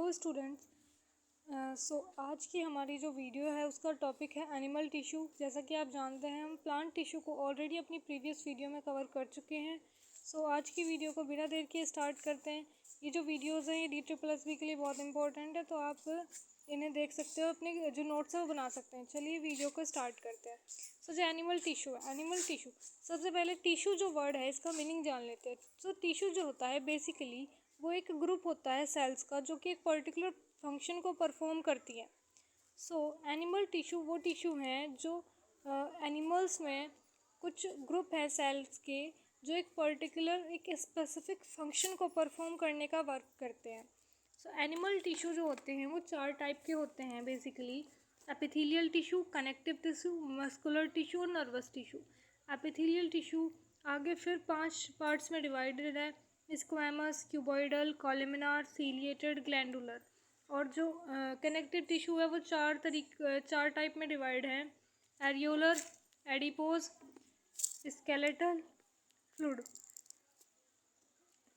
Hello students. आज की हमारी जो वीडियो है उसका टॉपिक है एनिमल टिश्यू। जैसा कि आप जानते हैं हम प्लांट टिश्यू को ऑलरेडी अपनी प्रीवियस वीडियो में कवर कर चुके हैं। आज की वीडियो को बिना देर के स्टार्ट करते हैं। ये जो वीडियोज़ हैं ये DSSB के लिए बहुत इंपॉर्टेंट है, तो आप इन्हें देख सकते हो, अपने जो नोट्स है वो बना सकते हैं। चलिए वीडियो को स्टार्ट करते हैं। जो एनिमल टिश्यू है, एनिमल टिश्यू, सबसे पहले टिश्यू जो वर्ड है इसका मीनिंग जान लेते हैं। टिश्यू जो होता है बेसिकली वो एक ग्रुप होता है सेल्स का जो कि एक पर्टिकुलर फंक्शन को परफॉर्म करती है। एनिमल टिश्यू वो टिश्यू हैं जो एनिमल्स में कुछ ग्रुप है सेल्स के जो एक पर्टिकुलर एक स्पेसिफिक फंक्शन को परफॉर्म करने का वर्क करते हैं। एनिमल टिश्यू जो होते हैं वो 4 टाइप के होते हैं basically: epithelial tissue, connective tissue, muscular tissue और नर्वस टिश्यू। एपिथेलियल टिश्यू आगे फिर 5 पार्ट्स में डिवाइडेड है: स्क्वैमस, क्यूबॉइडल, कॉलमिनार, सीलिएटेड, ग्लैंडुलर। और जो कनेक्टिव टिश्यू है वो 4 टाइप में डिवाइड है: areolar, adipose, skeletal, fluid.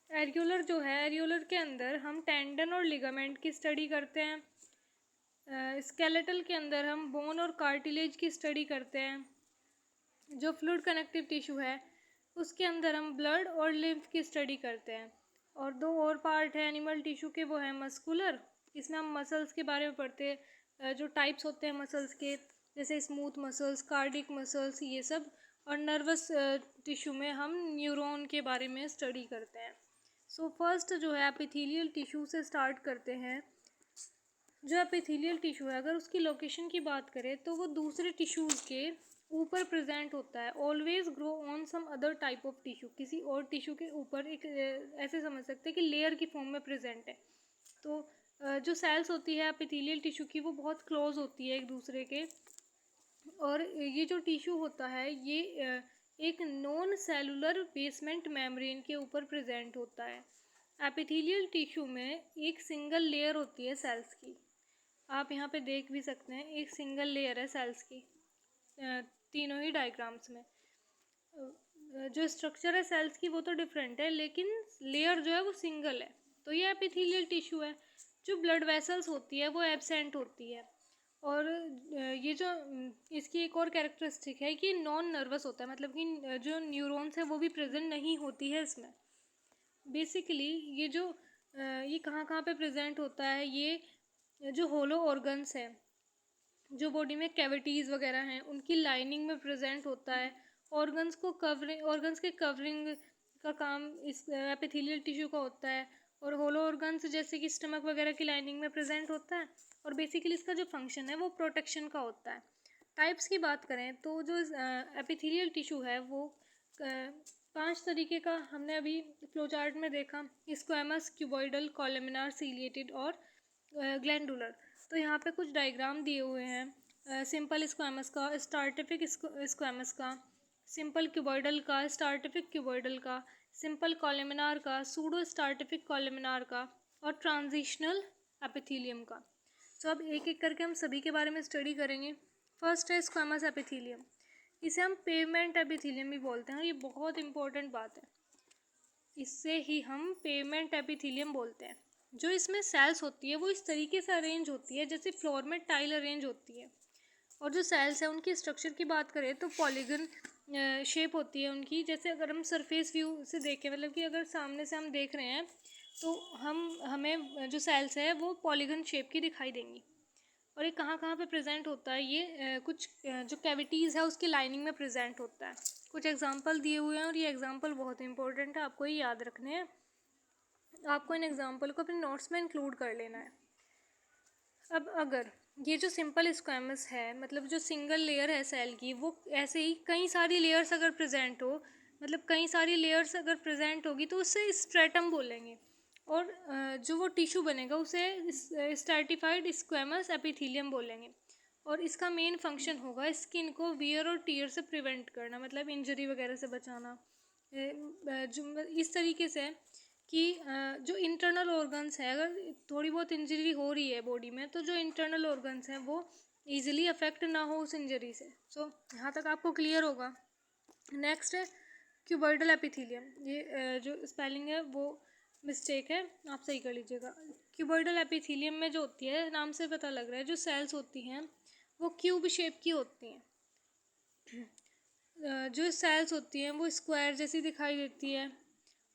Areolar जो है, एरियोलर के अंदर हम टेंडन और लिगामेंट की स्टडी करते हैं। स्केलेटल के अंदर हम बोन और कार्टिलेज की स्टडी करते हैं। जो फ्लूइड कनेक्टिव टिश्यू है उसके अंदर हम ब्लड और लिम्फ की स्टडी करते हैं। और 2 और पार्ट है एनिमल टिश्यू के, वो है मस्कुलर, इसमें हम मसल्स के बारे में पढ़ते हैं, जो टाइप्स होते हैं मसल्स के, जैसे स्मूथ मसल्स, कार्डिक मसल्स, ये सब। और नर्वस टिश्यू में हम न्यूरॉन के बारे में स्टडी करते हैं। फर्स्ट जो है एपिथेलियल टिश्यू से स्टार्ट करते हैं। जो एपिथेलियल टिश्यू है अगर उसकी लोकेशन की बात करें तो वो दूसरे टिश्यूज़ के ऊपर प्रेजेंट होता है। Always grow on some other type of tissue, किसी और टिश्यू के ऊपर, एक ऐसे समझ सकते हैं कि लेयर की फॉर्म में प्रेजेंट है। जो सेल्स होती है एपिथेलियल टिश्यू की वो बहुत क्लोज होती है एक दूसरे के। और ये जो टिश्यू होता है ये एक नॉन सेलुलर बेसमेंट मेम्ब्रेन के ऊपर प्रेजेंट होता है। एपिथेलियल टिश्यू में एक सिंगल लेयर होती है सेल्स की, आप यहाँ पे देख भी सकते हैं, एक सिंगल लेयर है सेल्स की तीनों ही डायग्राम्स में। जो स्ट्रक्चर है सेल्स की वो तो डिफरेंट है लेकिन लेयर जो है वो सिंगल है, तो ये एपिथेलियल टिश्यू है। जो ब्लड वेसल्स होती है वो एब्सेंट होती है। और ये जो इसकी एक और कैरेक्टरिस्टिक है कि नॉन नर्वस होता है, मतलब कि जो न्यूरॉन्स है वो भी प्रेजेंट नहीं होती है इसमें। बेसिकली ये कहाँ कहाँ पे प्रेजेंट होता है, ये जो होलो ऑर्गन्स है, जो बॉडी में कैविटीज़ वगैरह हैं उनकी लाइनिंग में प्रेजेंट होता है। ऑर्गन्स के कवरिंग का काम इस एपिथेलियल टिश्यू का होता है। और होलो ऑर्गन्स जैसे कि स्टमक वगैरह की लाइनिंग में प्रेजेंट होता है। और बेसिकली इसका जो फंक्शन है वो प्रोटेक्शन का होता है। टाइप्स की बात करें तो जो एपिथेलियल टिश्यू है वो 5 तरीके का हमने अभी फ्लो चार्ट में देखा: स्क्वैमस, क्यूबॉइडल, कॉलमिनार, सीलिएटेड और ग्लैंडुलर। तो यहाँ पे कुछ डायग्राम दिए हुए हैं सिंपल स्क्वैमस का, स्टार्टिफिक स्क्वैमस का, सिंपल क्यूबॉइडल का, स्टार्टिफिक क्यूबॉइडल का, सिंपल कॉलमिनार का, सूडो स्टार्टिफिक कॉलमिनार का और ट्रांजिशनल एपिथेलियम का। अब एक एक करके हम सभी के बारे में स्टडी करेंगे। फर्स्ट है स्क्वैमस एपिथेलियम, इसे हम पेवमेंट एपिथेलियम भी बोलते हैं। ये बहुत इंपॉर्टेंट बात है, इससे ही हम पेवमेंट एपिथेलियम बोलते हैं। जो इसमें सेल्स होती है वो इस तरीके से अरेंज होती है जैसे फ्लोर में टाइल अरेंज होती है। और जो सेल्स है उनकी स्ट्रक्चर की बात करें तो पॉलीगन शेप होती है उनकी। जैसे अगर हम सरफेस व्यू से देखें, मतलब कि अगर सामने से हम देख रहे हैं तो हमें जो सेल्स है वो पॉलीगन शेप की दिखाई देंगी। और ये कहाँ कहाँ पे प्रेजेंट होता है, ये कुछ जो कैविटीज़ है उसकी लाइनिंग में प्रेजेंट होता है। कुछ एग्जांपल दिए हुए हैं और ये एग्जांपल बहुत इंपॉर्टेंट है, आपको ये याद रखने हैं। आपको इन एग्जांपल को अपने नोट्स में इंक्लूड कर लेना है। अब अगर ये जो सिंपल स्क्वैमस है, मतलब जो सिंगल लेयर है सेल की, वो ऐसे ही कई सारी लेयर्स अगर प्रेजेंट हो, मतलब कई सारी लेयर्स अगर प्रेजेंट होगी तो उससे स्ट्रेटम बोलेंगे। और जो वो टिश्यू बनेगा उसे स्ट्रैटिफाइड स्क्वैमस एपिथेलियम बोलेंगे। और इसका मेन फंक्शन होगा स्किन को वियर और टीयर से प्रिवेंट करना, मतलब इंजरी वगैरह से बचाना। जो इस तरीके से कि जो इंटरनल ऑर्गन्स है, अगर थोड़ी बहुत इंजरी हो रही है बॉडी में तो जो इंटरनल ऑर्गन्स हैं वो ईजिली अफेक्ट ना हो उस इंजरी से। यहाँ तक आपको क्लियर होगा। नेक्स्ट है क्यूबॉइडल एपिथेलियम। ये जो स्पेलिंग है वो मिस्टेक है, आप सही कर लीजिएगा। क्यूबॉइडल एपिथेलियम में जो होती है, नाम से पता लग रहा है, जो सेल्स होती हैं वो क्यूब शेप की होती हैं। जो सेल्स होती हैं वो स्क्वायर जैसी दिखाई देती है,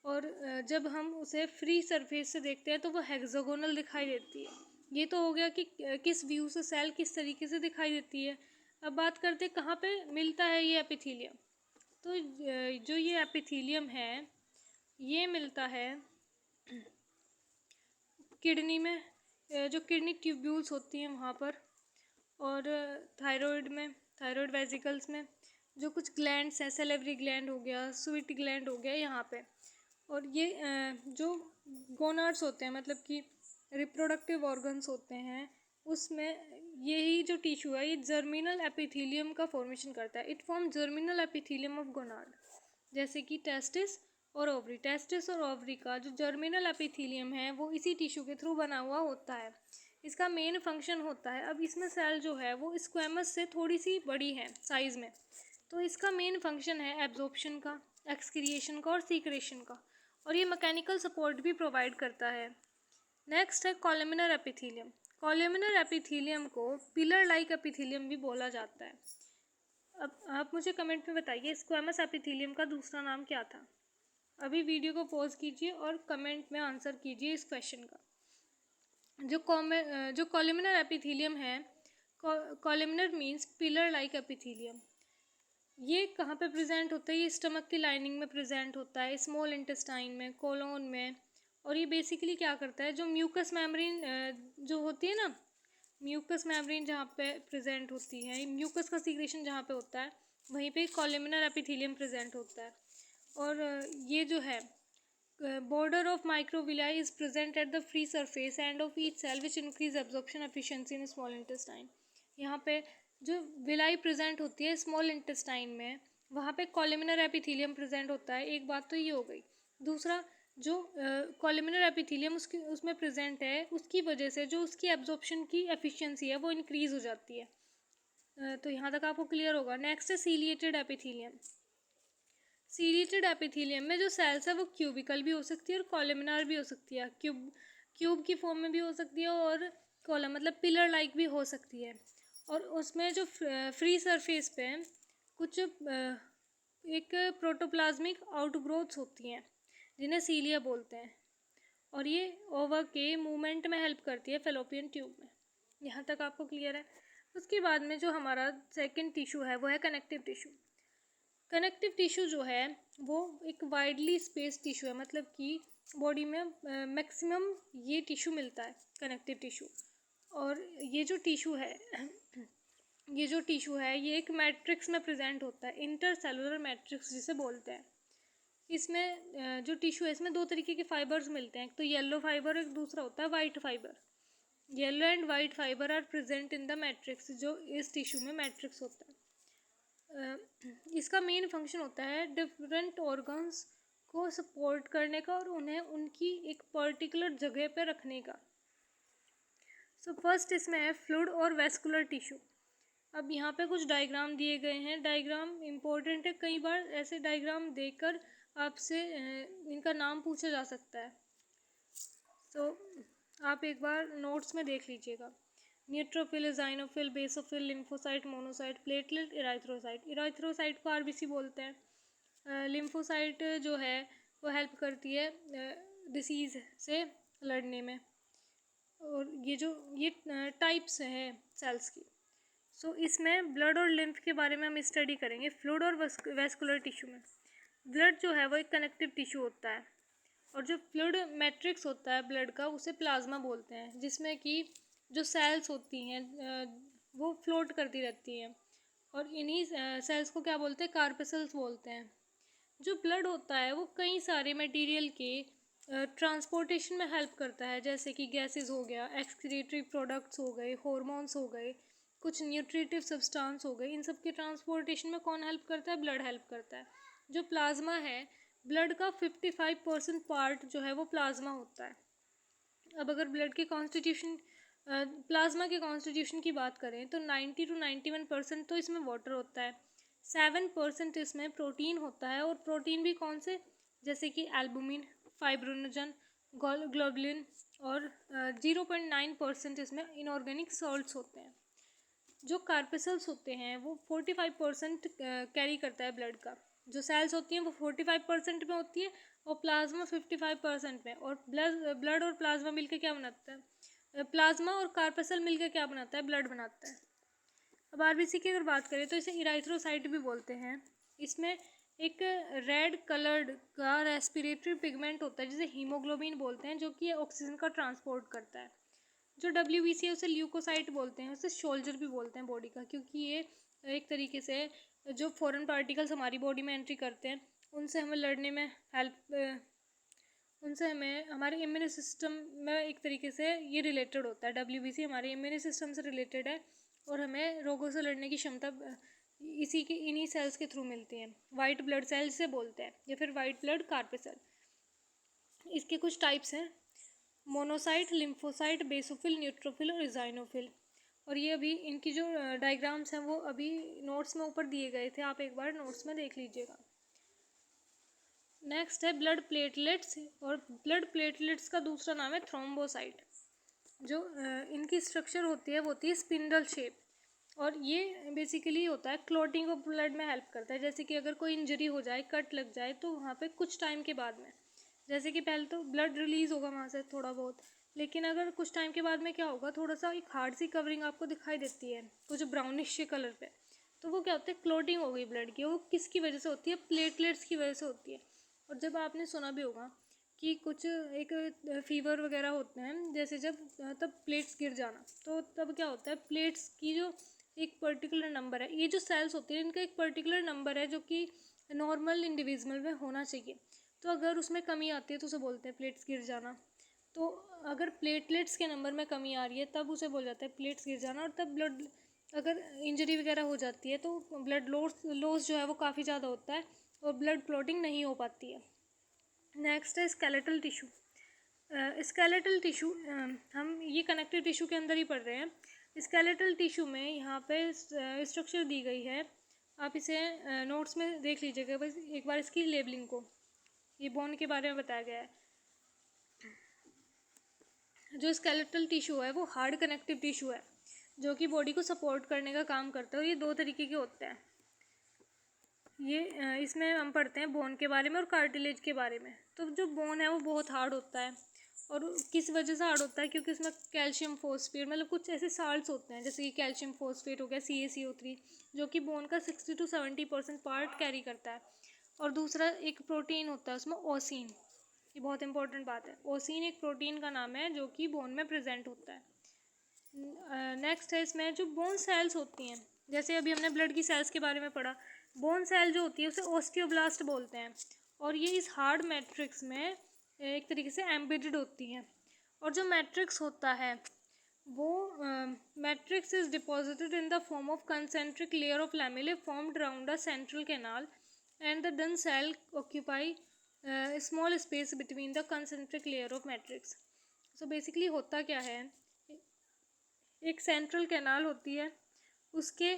और जब हम उसे फ्री सरफेस से देखते हैं तो वो हेक्सागोनल दिखाई देती है। ये तो हो गया कि किस व्यू से सेल किस तरीके से दिखाई देती है। अब बात करते हैं कहाँ पे मिलता है ये एपिथेलियम। तो जो ये एपिथेलियम है ये मिलता है किडनी में, जो किडनी ट्यूब्यूल्स होती हैं वहाँ पर, और थायराइड में, थायराइड वेसिकल्स में, जो कुछ ग्लैंड्स हैं, सेलेवरी ग्लैंड हो गया, स्वीट ग्लैंड हो गया यहाँ पे। और ये जो गोनाड्स होते हैं, मतलब कि रिप्रोडक्टिव ऑर्गन्स होते हैं, उसमें यही जो टिश्यू है ये जर्मिनल एपिथेलियम का फॉर्मेशन करता है। It form germinal epithelium of gonad, जैसे कि टेस्टिस और ओवरी। टेस्टिस और ओवरी का जो जर्मिनल एपिथेलियम है वो इसी टिश्यू के थ्रू बना हुआ होता है। इसका मेन फंक्शन होता है, अब इसमें सेल जो है वो स्क्वेमस से थोड़ी सी बड़ी है साइज़ में, तो इसका मेन फंक्शन है एब्जॉर्प्शन का, एक्सक्रिएशन का और सीक्रेशन का, और ये मैकेनिकल सपोर्ट भी प्रोवाइड करता है। नेक्स्ट है कॉलमिनर एपिथेलियम। कॉलमिनर एपिथेलियम को पिलर लाइक एपिथेलियम भी बोला जाता है। अब आप मुझे कमेंट में बताइए स्क्वेमस एपिथेलियम का दूसरा नाम क्या था। अभी वीडियो को पॉज कीजिए और कमेंट में आंसर कीजिए इस क्वेश्चन का। जो कॉलमिनर एपिथेलियम है, columnar means pillar like epithelium, ये कहाँ पे प्रेजेंट होता है? ये स्टमक की लाइनिंग में प्रेजेंट होता है, स्मॉल इंटेस्टाइन में, कोलोन में। और ये बेसिकली क्या करता है, जो म्यूकस मेम्ब्रेन जो होती है ना, म्यूकस मेम्ब्रेन जहाँ पे प्रेजेंट होती है, म्यूकस का सीक्रेशन जहाँ पे होता है वहीं पे कॉलमिनर एपिथेलियम प्रेजेंट होता है। और ये जो है border of microvilli is present at the free surface end of each cell which increase absorption efficiency in small intestine। यहाँ पे जो विलाई प्रेजेंट होती है स्मॉल इंटेस्टाइन में, वहाँ पे कॉलमिनर एपिथेलियम प्रेजेंट होता है। एक बात तो ये हो गई। दूसरा, जो कॉलमिनर एपिथेलियम उसमें प्रेजेंट है, उसकी वजह से जो उसकी एब्जॉर्प्शन की एफिशिएंसी है वो इंक्रीज़ हो जाती है। तो यहाँ तक आपको क्लियर होगा। नेक्स्ट है सीलिएटेड एपिथेलियम। सीलिएटेड एपिथेलियम में जो सेल्स है वो क्यूबिकल भी हो सकती है और कॉलमिनार भी हो सकती है। क्यूब की फॉर्म में भी हो सकती है और कॉलम मतलब पिलर लाइक भी हो सकती है। और उसमें जो फ्री सरफेस पे कुछ एक प्रोटोप्लाज्मिक आउटग्रोथ्स होती हैं जिन्हें सीलिया बोलते हैं, और ये ओवा के मूवमेंट में हेल्प करती है फेलोपियन ट्यूब में। यहाँ तक आपको क्लियर है। उसके बाद में जो हमारा सेकंड टिश्यू है वो है कनेक्टिव टिश्यू। कनेक्टिव टिश्यू जो है वो एक वाइडली स्पेस टिश्यू है, मतलब कि बॉडी में मैक्सिमम ये टिश्यू मिलता है, कनेक्टिव टिश्यू। और ये जो टिश्यू है ये एक मैट्रिक्स में प्रेजेंट होता है, इंटरसेलुलर मैट्रिक्स जिसे बोलते हैं। इसमें जो टिश्यू है इसमें दो तरीके के फाइबर्स मिलते हैं, एक तो येलो फाइबर, एक दूसरा होता है white fibre. Yellow and white fibre are present in the matrix, जो इस टिश्यू में मैट्रिक्स होता है। इसका मेन फंक्शन होता है डिफरेंट ऑर्गन्स को सपोर्ट करने का और उन्हें उनकी एक पर्टिकुलर जगह पे रखने का। सो फर्स्ट इसमें है फ्लूइड और वेस्कुलर टिश्यू। अब यहाँ पे कुछ डायग्राम दिए गए हैं। डायग्राम इम्पोर्टेंट है, कई बार ऐसे डायग्राम देखकर आपसे इनका नाम पूछा जा सकता है, तो आप एक बार नोट्स में देख लीजिएगा। Neutrophil, eosinophil, basophil, lymphocyte, monocyte, platelet, erythrocyte. Erythrocyte को आरबीसी बोलते हैं। लिम्फोसाइट जो है वो हेल्प करती है डिसीज़ से लड़ने में। और ये टाइप्स हैं सेल्स की। सो इसमें ब्लड और लिम्फ के बारे में हम स्टडी करेंगे। फ्लूइड और वेस्कुलर टिश्यू में ब्लड जो है वो एक कनेक्टिव टिश्यू होता है, और जो फ्लूइड मैट्रिक्स होता है ब्लड का उसे प्लाज्मा बोलते हैं, जिसमें कि जो सेल्स होती हैं वो फ्लोट करती रहती हैं, और इन्हीं सेल्स को क्या बोलते हैं? कार्पेसल्स बोलते हैं। जो ब्लड होता है वो कई सारे मटेरियल के ट्रांसपोर्टेशन में हेल्प करता है, जैसे कि गैसेस हो गया, एक्सक्रीटरी प्रोडक्ट्स हो गए, हॉर्मोन्स हो गए, कुछ न्यूट्रिटिव सब्सटेंस हो गए। इन सब के ट्रांसपोर्टेशन में कौन हेल्प करता है? ब्लड हेल्प करता है। जो प्लाज्मा है, ब्लड का 55% पार्ट जो है वो प्लाज्मा होता है। अब अगर ब्लड के कॉन्स्टिट्यूशन प्लाज्मा के कॉन्स्टिट्यूशन की बात करें तो 90 to 91% तो इसमें वाटर होता है, 7% इसमें प्रोटीन होता है। और प्रोटीन भी कौन से? जैसे कि एल्बुमिन, फाइब्रोनोजन, ग्लोबुलिन और 0.9% इसमें इनऑर्गेनिक सॉल्ट्स होते हैं। जो कार्पेसल्स होते हैं वो 45% कैरी करता है ब्लड का। जो सेल्स होती हैं वो 45% में होती है और प्लाज्मा 55% में। और ब्लड और प्लाज्मा मिलकर क्या बनाता है, प्लाज्मा और कार्पेसल मिलकर क्या बनाता है, ब्लड बनाता है। अब आरबीसी की अगर बात करें तो इसे इराइथ्रोसाइट भी बोलते हैं। इसमें एक रेड कलर्ड का रेस्पिरेटरी पिगमेंट होता है जिसे हीमोग्लोबिन बोलते हैं, जो कि ऑक्सीजन का ट्रांसपोर्ट करता है। जो डब्ल्यूबीसी है उसे ल्यूकोसाइट बोलते हैं, उसे सोल्जर भी बोलते हैं बॉडी का, क्योंकि ये एक तरीके से जो फॉरेन पार्टिकल्स हमारी बॉडी में एंट्री करते हैं उनसे हमें लड़ने में हेल्प, उनसे हमें हमारे इम्यून सिस्टम में एक तरीके से ये रिलेटेड होता है। डब्ल्यूबीसी हमारे इम्यून सिस्टम से रिलेटेड है और हमें रोगों से लड़ने की क्षमता इन्हीं सेल्स के थ्रू मिलती है। वाइट ब्लड सेल्स से बोलते हैं या फिर वाइट ब्लड कार्पेसल। इसके कुछ टाइप्स हैं, मोनोसाइट, लिम्फोसाइट, बेसोफिल, न्यूट्रोफिल और इजाइनोफिल। और ये अभी इनकी जो डायग्राम्स हैं वो अभी नोट्स में ऊपर दिए गए थे, आप एक बार नोट्स में देख लीजिएगा। नेक्स्ट है ब्लड प्लेटलेट्स, और ब्लड प्लेटलेट्स का दूसरा नाम है थ्रोम्बोसाइट। जो इनकी स्ट्रक्चर होती है वो होती है स्पिंडल शेप, और ये बेसिकली होता है क्लॉटिंग ऑफ ब्लड में हेल्प करता है। जैसे कि अगर कोई इंजरी हो जाए, कट लग जाए, तो वहाँ पे कुछ टाइम के बाद में, जैसे कि पहले तो ब्लड रिलीज़ होगा वहाँ से थोड़ा बहुत, लेकिन अगर कुछ टाइम के बाद में क्या होगा, थोड़ा सा एक हार्ड सी कवरिंग आपको दिखाई देती है कुछ ब्राउनिश कलर पे, तो वो क्या होता है, क्लॉटिंग हो गई ब्लड की। वो किसकी वजह से होती है, प्लेटलेट्स की वजह से होती है। और जब आपने सुना भी होगा कि कुछ एक फीवर वगैरह होते हैं, जैसे जब तब प्लेट्स गिर जाना, तो तब क्या होता है, प्लेट्स की जो एक पर्टिकुलर नंबर है, ये जो सेल्स होती हैं इनका एक पर्टिकुलर नंबर है जो कि नॉर्मल इंडिविजुअल में होना चाहिए। तो अगर उसमें कमी आती है तो उसे बोलते हैं प्लेट्स गिर जाना। तो अगर प्लेटलेट्स के नंबर में कमी आ रही है तब उसे बोल जाता है प्लेट्स गिर जाना। और तब ब्लड, अगर इंजरी वगैरह हो जाती है तो ब्लड लॉस जो है वो काफ़ी ज़्यादा होता है और ब्लड क्लॉटिंग नहीं हो पाती है। नेक्स्ट है स्केलेटल टिश्यू। स्केलेटल टिश्यू हम ये कनेक्टिव टिश्यू के अंदर ही पढ़ रहे हैं। स्केलेटल टिश्यू में यहाँ पे स्ट्रक्चर दी गई है, आप इसे नोट्स में देख लीजिएगा बस एक बार इसकी लेबलिंग को। ये बोन के बारे में बताया गया है। जो स्केलेटल टिश्यू है वो हार्ड कनेक्टिव टिश्यू है जो कि बॉडी को सपोर्ट करने का काम करता है। और ये दो तरीके के होते हैं। ये इसमें हम पढ़ते हैं बोन के बारे में और कार्टिलेज के बारे में। तो जो बोन है वो बहुत हार्ड होता है, और किस वजह से हार्ड होता है, क्योंकि उसमें कैल्शियम फॉस्फेट, मतलब कुछ ऐसे साल्ट्स होते हैं जैसे कि कैल्शियम फॉस्फेट हो गया, CaCO3, जो कि बोन का 60 to 70% पार्ट कैरी करता है। और दूसरा एक प्रोटीन होता है उसमें, ओसिन। ये बहुत इंपॉर्टेंट बात है, ओसिन एक प्रोटीन का नाम है जो कि बोन में प्रेजेंट होता है। नेक्स्ट है इसमें जो बोन सेल्स होती हैं, जैसे अभी हमने ब्लड की सेल्स के बारे में पढ़ा, बोन सेल जो होती है उसे ओस्टियोब्लास्ट बोलते हैं। और ये इस हार्ड मैट्रिक्स में एक तरीके से एम्बेडेड होती हैं। और जो मैट्रिक्स होता है वो matrix is deposited in the form of concentric layer of lamellae formed around a central canal and the done cell occupy small space between the concentric layer of matrix. So basically होता क्या है, एक central canal होती है, उसके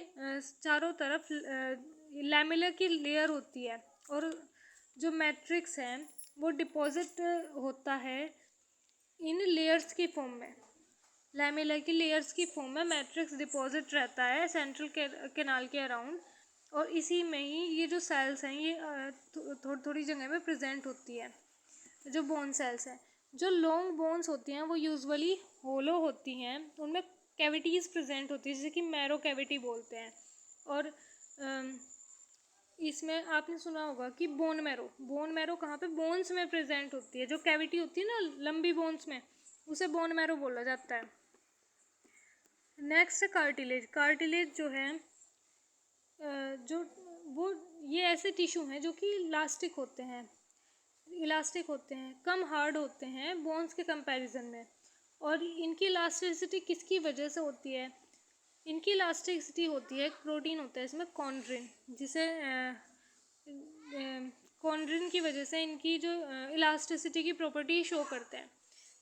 चारों तरफ lamella की लेयर होती है, और जो मैट्रिक्स है वो डिपॉजिट होता है इन लेयर्स की फॉर्म में। लैमेला की लेयर्स की फॉर्म में मैट्रिक्स डिपॉजिट रहता है सेंट्रल कैनाल के अराउंड, और इसी में ही ये जो सेल्स हैं ये थोड़ी थोड़ी जगह में प्रेजेंट होती है। जो बोन सेल्स हैं, जो लॉन्ग बोन्स होती हैं वो यूजुअली होलो होती हैं, उनमें कैविटीज़ प्रेजेंट होती है जैसे कि मैरो कैविटी बोलते हैं। और इसमें आपने सुना होगा कि बोन मैरो कहाँ पे, बोन्स में प्रेजेंट होती है। जो कैविटी होती है ना लंबी बोन्स में, उसे बोन मैरो बोला जाता है। नेक्स्ट कार्टिलेज जो है जो वो ये ऐसे टिश्यू हैं जो कि इलास्टिक होते हैं, कम हार्ड होते हैं बोन्स के कंपैरिजन में। और इनकी इलास्टिसिटी किसकी वजह से होती है, इनकी इलास्टिसिटी होती है, एक प्रोटीन होता है इसमें कॉन्ड्रिन, जिसे कॉन्ड्रिन की वजह से इनकी जो इलास्टिसिटी की प्रॉपर्टी शो करते हैं।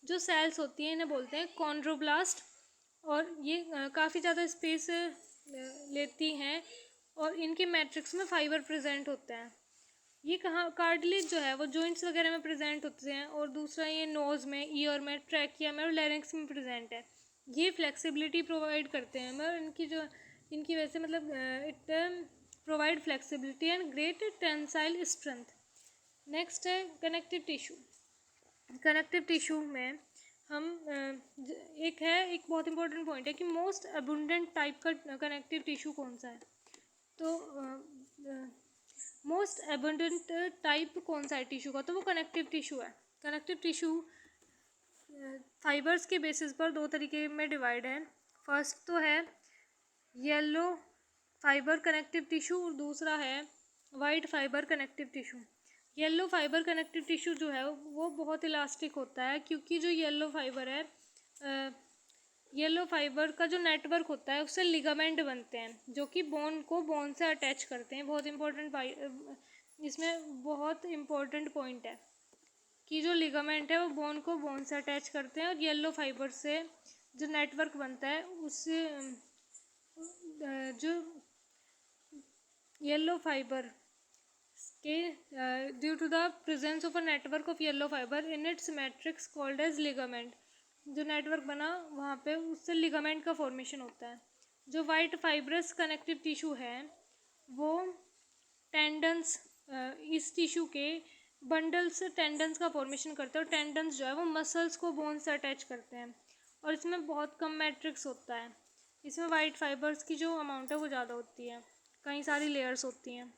जो सेल्स होती हैं इन्हें बोलते हैं कॉन्ड्रोब्लास्ट, और ये काफ़ी ज़्यादा स्पेस लेती हैं, और इनके मैट्रिक्स में फाइबर प्रेजेंट होते हैं। ये कहाँ कार्टिलेज जो है वो जॉइंट्स वगैरह में प्रेजेंट होते हैं, और दूसरा ये नोज़ में, ईयर में, ट्रैकिया में और लैरिंक्स में प्रेजेंट है। ये फ्लेक्सिबिलिटी प्रोवाइड करते हैं, मतलब इनकी वजह से मतलब it provide flexibility and great tensile strength. Next है कनेक्टिव टिश्यू। कनेक्टिव टिश्यू में हम एक बहुत इंपॉर्टेंट पॉइंट है कि मोस्ट अबुंडेंट टाइप का कनेक्टिव टिश्यू कौन सा है। तो मोस्ट एबंडेंट टाइप कौन सा है टिश्यू का, तो वो कनेक्टिव टिश्यू है। कनेक्टिव टिश्यू फाइबर्स के बेसिस पर दो तरीके में डिवाइड है। फर्स्ट तो है येलो फाइबर कनेक्टिव टिश्यू और दूसरा है white fibre connective tissue. Yellow fibre connective tissue जो है वो बहुत इलास्टिक होता है, क्योंकि जो येलो फाइबर है येलो फाइबर का जो नेटवर्क होता है उससे लिगामेंट बनते हैं जो कि बोन को बोन से अटैच करते हैं। बहुत इंपॉर्टेंट इसमें बहुत इम्पोर्टेंट पॉइंट है कि जो लिगामेंट है वो बोन को बोन से अटैच करते हैं, और येलो फाइबर से जो नेटवर्क बनता है उससे जो येलो फाइबर के due to the presence of a network of yellow fibre in its matrix called as ligament, जो नेटवर्क बना वहाँ पे उससे लिगामेंट का फॉर्मेशन होता है। जो वाइट फाइब्रस कनेक्टिव टिश्यू है वो टेंडन्स, इस टिश्यू के बंडल्स टेंडन्स का फॉर्मेशन करते हैं, और टेंडन्स जो है वो मसल्स को बोन से अटैच करते हैं, और इसमें बहुत कम मैट्रिक्स होता है। इसमें वाइट फाइबर्स की जो अमाउंट है वो ज़्यादा होती है, कई सारी लेयर्स होती हैं।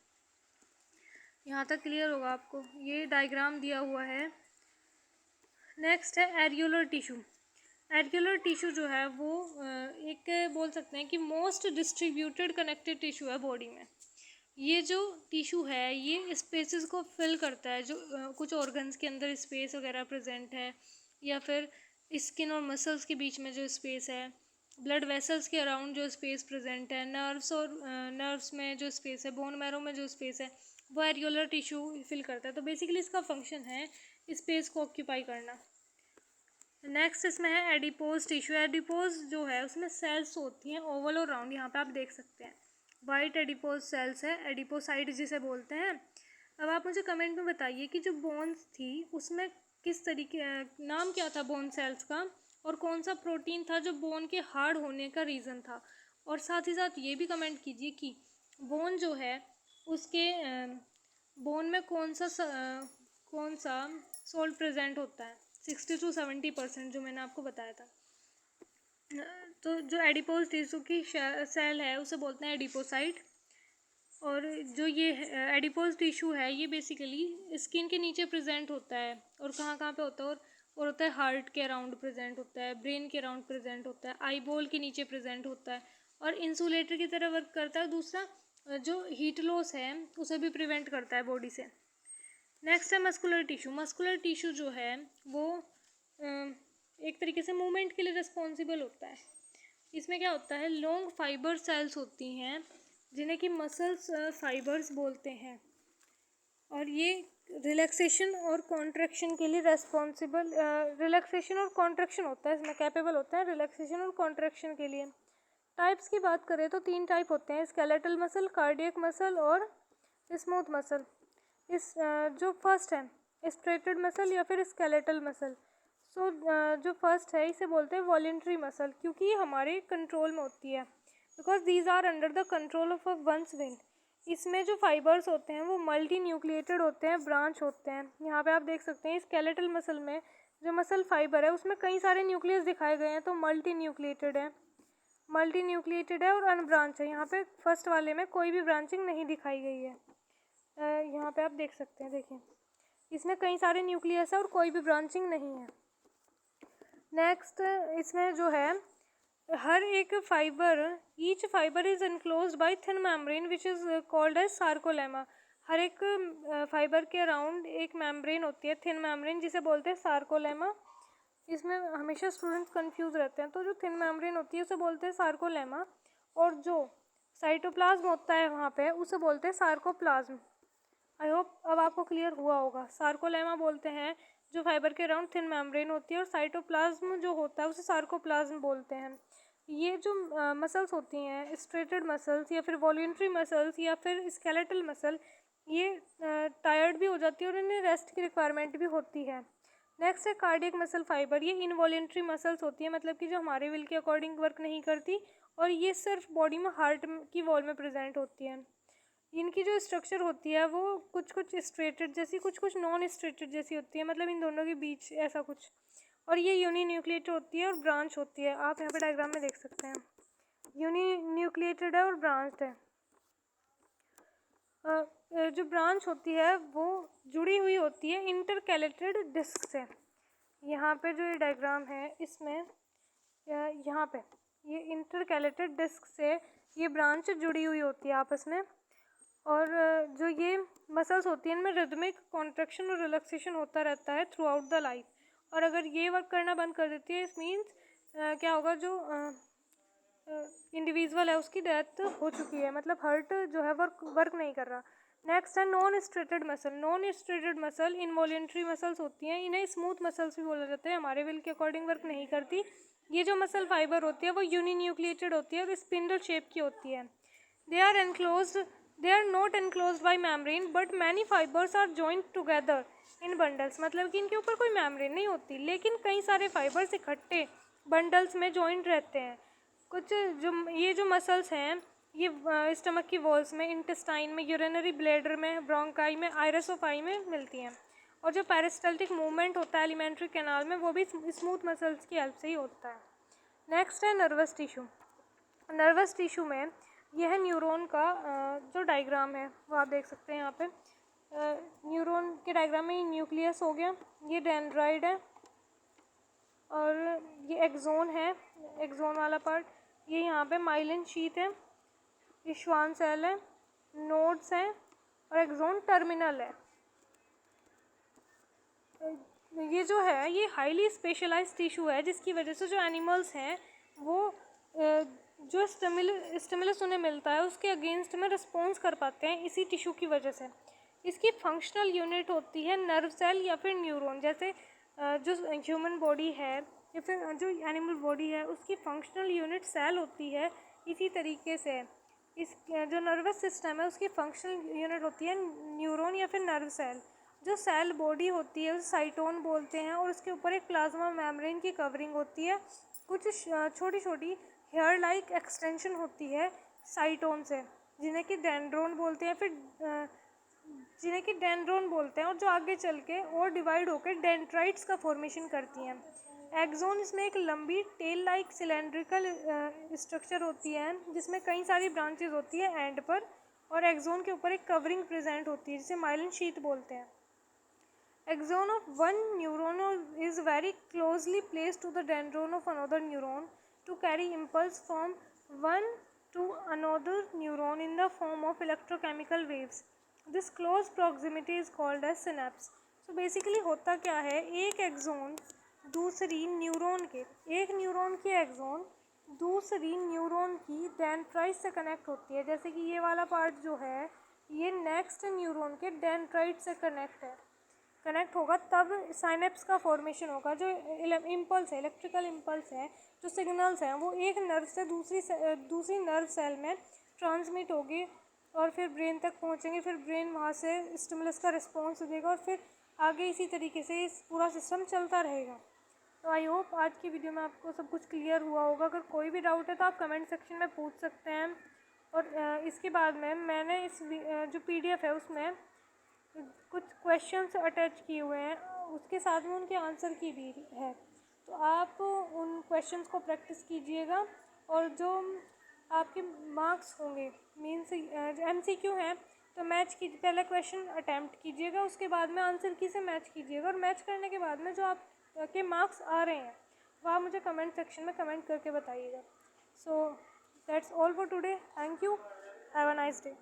यहाँ तक क्लियर होगा आपको, ये डायग्राम दिया हुआ है। नेक्स्ट है एरियोलर टिश्यू। एरियोलर टिश्यू जो है वो एक बोल सकते हैं कि मोस्ट डिस्ट्रीब्यूटेड कनेक्टिव टिश्यू है बॉडी में। ये जो टिश्यू है ये स्पेसेस को फिल करता है, जो कुछ ऑर्गन्स के अंदर स्पेस वगैरह प्रेजेंट है, या फिर स्किन और मसल्स के बीच में जो स्पेस है, ब्लड वेसल्स के अराउंड जो स्पेस प्रेजेंट है, नर्व्स में जो स्पेस है, बोन मैरो में जो स्पेस है, वो एरियोलर टिश्यू फिल करता है। तो बेसिकली इसका फंक्शन है स्पेस को ऑक्यूपाई करना। नेक्स्ट इसमें है एडिपोज टिश्यू। एडिपोज जो है उसमें सेल्स होती हैं ओवल और राउंड, यहाँ पे आप देख सकते हैं वाइट एडिपोज सेल्स है, एडिपोसाइट जिसे बोलते हैं। अब आप मुझे कमेंट में बताइए कि जो बोन्स थी उसमें किस तरीके नाम क्या था बोन सेल्स का, और कौन सा प्रोटीन था जो बोन के हार्ड होने का रीज़न था। और साथ ही साथ ये भी कमेंट कीजिए कि बोन जो है उसके बोन में कौन सा सोल्ट प्रेजेंट होता है, 60 to 70% जो मैंने आपको बताया था। तो जो एडिपोज टिश्यू की सेल है उसे बोलते हैं एडिपोसाइट। और जो ये एडिपोज टिश्यू है ये बेसिकली स्किन के नीचे प्रेजेंट होता है, और कहाँ कहाँ पे होता है, और होता है हार्ट के अराउंड प्रेजेंट होता है, ब्रेन के अराउंड प्रेजेंट होता है, आईबॉल के नीचे प्रेजेंट होता है, और इंसुलेटर की तरह वर्क करता है। दूसरा जो हीट लॉस है उसे भी प्रिवेंट करता है बॉडी से। नेक्स्ट है मस्कुलर टिश्यू। मस्कुलर टिश्यू जो है वो एक तरीके से मूवमेंट के लिए रिस्पॉन्सिबल होता है। इसमें क्या होता है, लॉन्ग फाइबर सेल्स होती हैं जिन्हें कि मसल्स फाइबर्स बोलते हैं, और ये रिलैक्सेशन और कॉन्ट्रैक्शन के लिए रिस्पॉन्सिबल रिलैक्सेशन और कॉन्ट्रैक्शन होता है, इसमें कैपेबल होता है रिलैक्सेशन और कॉन्ट्रैक्शन के लिए। टाइप्स की बात करें तो 3 टाइप होते हैं, स्केलेटल मसल, कार्डियक मसल और स्मूथ मसल। इस जो फर्स्ट है स्ट्रेटेड मसल या फिर स्केलेटल मसल। सो जो फर्स्ट है इसे बोलते हैं वॉलेंट्री मसल, क्योंकि ये हमारे कंट्रोल में होती है, because these are under the control of one's will. इसमें जो फाइबर्स होते हैं वो मल्टी न्यूक्लिएटेड होते हैं, ब्रांच होते हैं। यहाँ पे आप देख सकते हैं स्केलेटल मसल में जो मसल फाइबर है उसमें कई सारे न्यूक्लियस दिखाए गए हैं, तो मल्टी न्यूक्लिएटेड है और अनब्रांच है। यहाँ पे फर्स्ट वाले में कोई भी ब्रांचिंग नहीं दिखाई गई है। यहाँ पे आप देख सकते हैं, देखिए इसमें कई सारे न्यूक्लियस है और कोई भी ब्रांचिंग नहीं है। नेक्स्ट इसमें जो है हर एक fibre, each fibre is enclosed by thin membrane which is called as sarcolemma. हर एक फाइबर के अराउंड एक मेम्ब्रेन होती है, थिन मेम्ब्रेन, जिसे बोलते हैं सार्कोलेमा। इसमें हमेशा स्टूडेंट्स कंफ्यूज रहते हैं, तो जो थिन मेम्ब्रेन होती है उसे बोलते हैं सार्कोलेमा, और जो साइटोप्लाज्म होता है वहाँ पे उसे बोलते हैं सार्कोप्लाज्म। आई होप अब आपको क्लियर हुआ होगा। सार्कोलेमा बोलते हैं जो फाइबर के अराउंड थिन मेम्ब्रेन होती है, और साइटोप्लाज्म जो होता है उसे सार्कोप्लाज्म बोलते हैं। ये जो मसल्स होती हैं स्ट्रेटेड मसल्स या फिर वॉल्यूंट्री मसल्स या फिर स्केलेटल मसल, ये टायर्ड भी हो जाती है और इन्हें रेस्ट की रिक्वायरमेंट भी होती है। नेक्स्ट है कार्डियक मसल फाइबर। ये इनवॉलेंट्री मसल्स होती है, मतलब कि जो हमारे विल के अकॉर्डिंग वर्क नहीं करती, और ये सिर्फ बॉडी में हार्ट की वॉल में प्रेजेंट होती है। इनकी जो स्ट्रक्चर होती है वो कुछ कुछ स्ट्रेटेड जैसी, कुछ कुछ नॉन स्ट्रेटेड जैसी होती है, मतलब इन दोनों के बीच ऐसा कुछ। और ये यूनिन्यूक्लिएटेड होती है और ब्रांच होती है। आप यहाँ पे डायग्राम में देख सकते हैं, यूनिन्यूक्लिएटेड है और ब्रांच्ड है। जो ब्रांच होती है वो जुड़ी हुई होती है इंटरकैलेटेड डिस्क से। यहाँ पे जो ये डायग्राम है इसमें यहाँ पे ये इंटरकैलेटेड डिस्क से ये ब्रांच जुड़ी हुई होती है आपस में। और जो ये मसल्स होती हैं इनमें रिदमिक कॉन्ट्रैक्शन और रिलैक्सेशन होता रहता है थ्रू आउट द लाइफ। और अगर ये वर्क करना बंद कर देती है, इस मीन्स क्या होगा, जो इंडिविजुअल है उसकी डेथ हो चुकी है, मतलब हार्ट जो है वर्क नहीं कर रहा। नेक्स्ट है non striated muscle. Non striated muscle involuntary muscles होती हैं, इन्हें स्मूथ मसल्स भी बोला जाता है, हमारे विल के अकॉर्डिंग वर्क नहीं करती। ये जो मसल फाइबर होती है वो यूनिन्यूक्लिएटेड होती है और स्पिंडल शेप की होती है। They are not enclosed by membrane but many fibers are joined together in bundles। मतलब कि इनके ऊपर कोई membrane नहीं होती, लेकिन कई सारे फाइबर्स इकट्ठे बंडल्स में जॉइंट रहते हैं। कुछ जो मसल्स हैं ये स्टमक की वॉल्स में, इंटेस्टाइन में, यूरिनरी ब्लैडर में, ब्रोंकाई में, आयरस ऑफ आई में मिलती हैं। और जो पेरिस्टल्टिक मूवमेंट होता है एलिमेंट्री कैनाल में, वो भी स्मूथ मसल्स की हेल्प से ही होता है। नेक्स्ट है नर्वस टिश्यू। नर्वस टिश्यू में यह न्यूरॉन का जो डायग्राम है वो आप देख सकते हैं यहाँ पे। न्यूरॉन के डायग्राम में ये न्यूक्लियस हो गया, ये डेंड्राइड है, और ये एक्सोन है, एक्सोन वाला पार्ट। ये यहाँ पे माइलिन शीथ है, ये श्वान सेल है, नोड्स हैं, और एक्सोन टर्मिनल है। ये जो है ये हाईली स्पेशलाइज्ड टिश्यू है, जिसकी वजह से जो एनिमल्स हैं वो जो स्टिमुलस उन्हें मिलता है उसके अगेंस्ट में रिस्पॉन्स कर पाते हैं इसी टिश्यू की वजह से। इसकी फंक्शनल यूनिट होती है नर्व सेल या फिर न्यूरॉन। जैसे जो ह्यूमन बॉडी है या फिर जो एनिमल बॉडी है उसकी फंक्शनल यूनिट सेल होती है, इसी तरीके से इस जो नर्वस सिस्टम है उसकी फंक्शनल यूनिट होती है न्यूरॉन या फिर नर्व सेल। जो सेल बॉडी होती है उसे साइटोन बोलते हैं, और उसके ऊपर एक प्लाज्मा मेम्ब्रेन की कवरिंग होती है। कुछ छोटी छोटी हेयर लाइक एक्सटेंशन होती है साइटोन से, जिन्हें कि डेंड्रोन बोलते हैं, और जो आगे चल के और डिवाइड होकर डेंड्राइट्स का फॉर्मेशन करती हैं। एक्सोन इसमें एक लंबी टेल लाइक सिलेंड्रिकल स्ट्रक्चर होती है जिसमें कई सारी ब्रांचेज होती है एंड पर, और एक्सोन के ऊपर एक कवरिंग प्रेजेंट होती है जिसे माइलिन शीथ बोलते हैं। Axon of one neuron is very closely placed to the dendron of another neuron to carry impulse from one to another neuron in the form of electrochemical waves. This close proximity is called as synapse. So basically होता क्या है, एक axon दूसरी neuron के, एक neuron की axon दूसरी neuron की डेंड्राइट से कनेक्ट होती है। जैसे कि ये वाला पार्ट जो है ये नेक्स्ट न्यूरॉन के डेंड्राइट से कनेक्ट होगा, तब साइनेप्स का फॉर्मेशन होगा। जो इम्पल्स है, इलेक्ट्रिकल इम्पल्स है, जो सिग्नल्स हैं वो एक नर्व से दूसरी नर्व सेल में ट्रांसमिट होगी और फिर ब्रेन तक पहुंचेंगे। फिर ब्रेन वहाँ से स्टिमुलस का रिस्पॉन्स देगा और फिर आगे इसी तरीके से इस पूरा सिस्टम चलता रहेगा। तो आई होप आज की वीडियो में आपको सब कुछ क्लियर हुआ होगा। अगर कोई भी डाउट है तो आप कमेंट सेक्शन में पूछ सकते हैं। और इसके बाद में मैंने इस जो PDF है उसमें कुछ क्वेश्चंस अटैच किए हुए हैं, उसके साथ में उनके आंसर की भी है, तो आप उन क्वेश्चंस को प्रैक्टिस कीजिएगा। और जो आपके मार्क्स होंगे, मीन्स MCQ हैं, तो मैच की पहले क्वेश्चन अटैम्प्ट कीजिएगा, उसके बाद में आंसर की से मैच कीजिएगा, और मैच करने के बाद में जो आपके मार्क्स आ रहे हैं वो आप मुझे कमेंट सेक्शन में कमेंट करके बताइएगा। So that's all for today. Thank you, have a nice day.